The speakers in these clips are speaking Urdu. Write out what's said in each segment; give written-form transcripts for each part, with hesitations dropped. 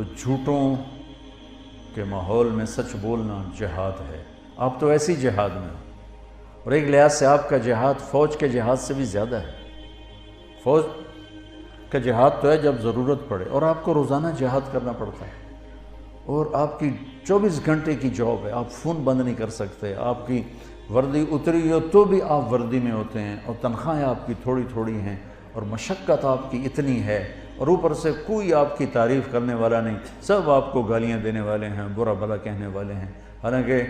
تو جھوٹوں کے ماحول میں سچ بولنا جہاد ہے۔ آپ تو ایسی جہاد میں ہو، اور ایک لحاظ سے آپ کا جہاد فوج کے جہاد سے بھی زیادہ ہے۔ فوج کا جہاد تو ہے جب ضرورت پڑے، اور آپ کو روزانہ جہاد کرنا پڑتا ہے، اور آپ کی 24 گھنٹے کی جاب ہے، آپ فون بند نہیں کر سکتے، آپ کی وردی اتری ہو تو بھی آپ وردی میں ہوتے ہیں، اور تنخواہیں آپ کی تھوڑی تھوڑی ہیں، اور مشقت آپ کی اتنی ہے، اور اوپر سے کوئی آپ کی تعریف کرنے والا نہیں، سب آپ کو گالیاں دینے والے ہیں، برا بھلا کہنے والے ہیں۔ حالانکہ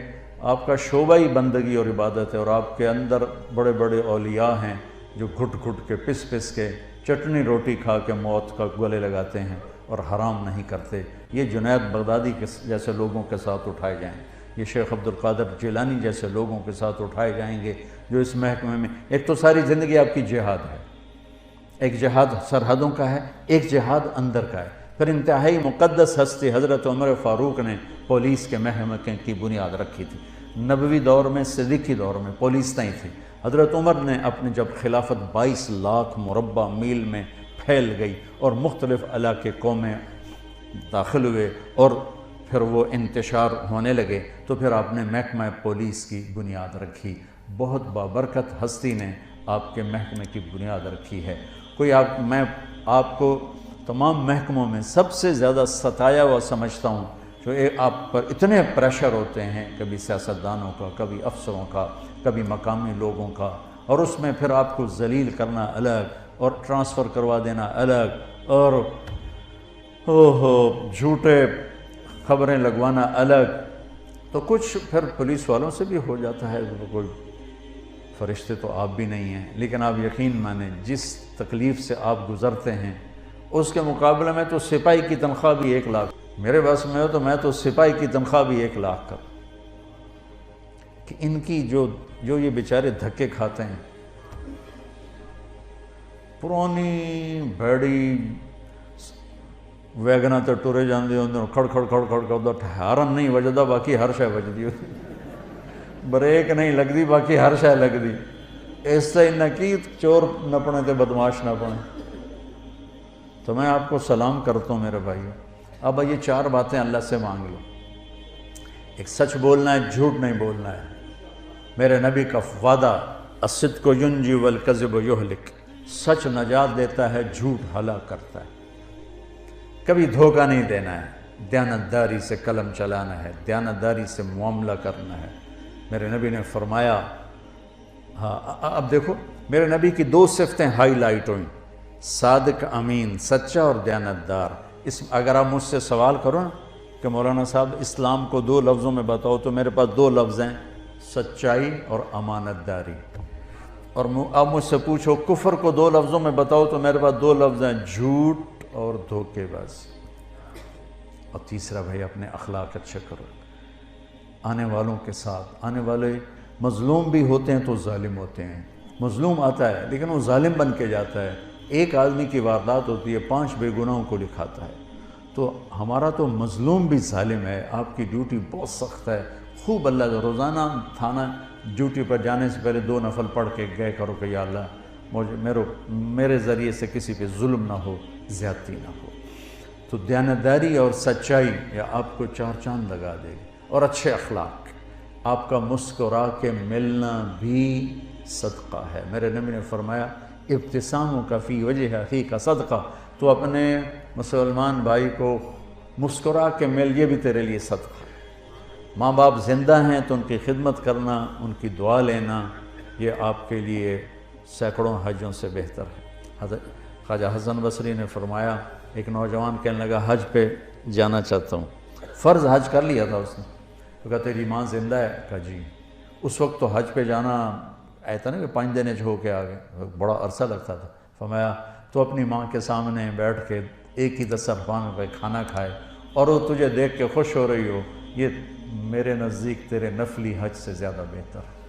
آپ کا شعبہ ہی بندگی اور عبادت ہے، اور آپ کے اندر بڑے بڑے اولیاء ہیں جو گھٹ گھٹ کے پس پس کے چٹنی روٹی کھا کے موت کا گلے لگاتے ہیں اور حرام نہیں کرتے۔ یہ جنید بغدادی کے جیسے لوگوں کے ساتھ اٹھائے جائیں، یہ شیخ عبد القادر جیلانی جیسے لوگوں کے ساتھ اٹھائے جائیں گے جو اس محکمے میں، ایک تو ساری زندگی آپ کی جہاد ہے، ایک جہاد سرحدوں کا ہے، ایک جہاد اندر کا ہے۔ پھر انتہائی مقدس ہستی حضرت عمر فاروق نے پولیس کے محکمے کی بنیاد رکھی تھی۔ نبوی دور میں، صدیقی دور میں پولیس نہیں تھی۔ حضرت عمر نے اپنے جب خلافت 22 لاکھ مربع میل میں پھیل گئی اور مختلف علاقے قومیں داخل ہوئے اور پھر وہ انتشار ہونے لگے، تو پھر آپ نے محکمہ پولیس کی بنیاد رکھی۔ بہت بابرکت ہستی نے آپ کے محکمے کی بنیاد رکھی ہے۔ میں آپ کو تمام محکموں میں سب سے زیادہ ستایا ہوا سمجھتا ہوں، جو آپ پر اتنے پریشر ہوتے ہیں، کبھی سیاستدانوں کا، کبھی افسروں کا، کبھی مقامی لوگوں کا، اور اس میں پھر آپ کو ذلیل کرنا الگ اور ٹرانسفر کروا دینا الگ، اور جھوٹے خبریں لگوانا الگ۔ تو کچھ پھر پولیس والوں سے بھی ہو جاتا ہے، کوئی فرشتے تو آپ بھی نہیں ہیں، لیکن آپ یقین مانیں جس تکلیف سے آپ گزرتے ہیں اس کے مقابلے میں تو سپاہی کی تنخواہ بھی 1 لاکھ، میرے بس میں ہو تو میں تو سپاہی کی تنخواہ بھی 1 لاکھ کر، کہ ان کی جو یہ بیچارے دھکے کھاتے ہیں، پرانی بھیڑی ویگنا تے ٹرے جاندے ہوندے، کھڑ کھڑ کھڑ کھڑ کھڑ، ہارن نہیں وجدا باقی ہر شے وجدی ہوتی، بریک نہیں لگدی باقی ہر شے لگدی، اس سے نہ کی چور نپنے تے بدماش نہ پڑے۔ تو میں آپ کو سلام کرتا ہوں میرے بھائیو۔ اب یہ 4 باتیں اللہ سے مانگ لو۔ ایک سچ بولنا ہے، جھوٹ نہیں بولنا ہے۔ میرے نبی کا وعدہ، الصدق ینجی والکذب یہلک، سچ نجات دیتا ہے، جھوٹ ہلاک کرتا ہے۔ کبھی دھوکہ نہیں دینا ہے، دیانتداری سے قلم چلانا ہے، دیانتداری سے معاملہ کرنا ہے۔ میرے نبی نے فرمایا، اب دیکھو میرے نبی کی 2 صفتیں ہائی لائٹ ہوئیں، صادق امین، سچا اور دیانتدار۔ اگر آپ مجھ سے سوال کرو نا کہ مولانا صاحب اسلام کو 2 لفظوں میں بتاؤ، تو میرے پاس 2 لفظ ہیں، سچائی اور امانت داری۔ اور اب مجھ سے پوچھو کفر کو 2 لفظوں میں بتاؤ، تو میرے پاس 2 لفظ ہیں، جھوٹ اور دھوکے باز۔ اور تیسرا بھائی اپنے اخلاق اچھے کرو، آنے والوں کے ساتھ، آنے والے مظلوم بھی ہوتے ہیں تو ظالم ہوتے ہیں، مظلوم آتا ہے لیکن وہ ظالم بن کے جاتا ہے۔ ایک آدمی کی واردات ہوتی ہے، 5 بے گناہوں کو لکھاتا ہے۔ تو ہمارا تو مظلوم بھی ظالم ہے۔ آپ کی ڈیوٹی بہت سخت ہے، خوب اللہ کا روزانہ تھانہ ڈیوٹی پر جانے سے پہلے 2 نفل پڑھ کے گئے کرو کہ یا اللہ میرے ذریعے سے کسی پہ ظلم نہ ہو، زیادتی نہ ہو۔ تو دیانتداری اور سچائی یہ آپ کو 4 چاند لگا دے گی، اور اچھے اخلاق۔ آپ کا مسکرا کے ملنا بھی صدقہ ہے۔ میرے نبی نے فرمایا، ابتساموں کا فی وجہ اخی کا صدقہ، تو اپنے مسلمان بھائی کو مسکرا کے مل، یہ بھی تیرے لیے صدقہ ہے۔ ماں باپ زندہ ہیں تو ان کی خدمت کرنا، ان کی دعا لینا، یہ آپ کے لیے سینکڑوں حجوں سے بہتر ہے۔ حضرت خواجہ حسن بصری نے فرمایا، ایک نوجوان کہنے لگا حج پہ جانا چاہتا ہوں، فرض حج کر لیا تھا اس نے، تو کہا تیری ماں زندہ ہے؟ کہا جی۔ اس وقت تو حج پہ جانا ایسا نہیں کہ 5 دن ہو کے آگے، بڑا عرصہ لگتا تھا۔ فرمایا تو اپنی ماں کے سامنے بیٹھ کے ایک ہی دسترخوان پہ کھانا کھائے اور وہ تجھے دیکھ کے خوش ہو رہی ہو، یہ میرے نزدیک تیرے نفلی حج سے زیادہ بہتر ہے۔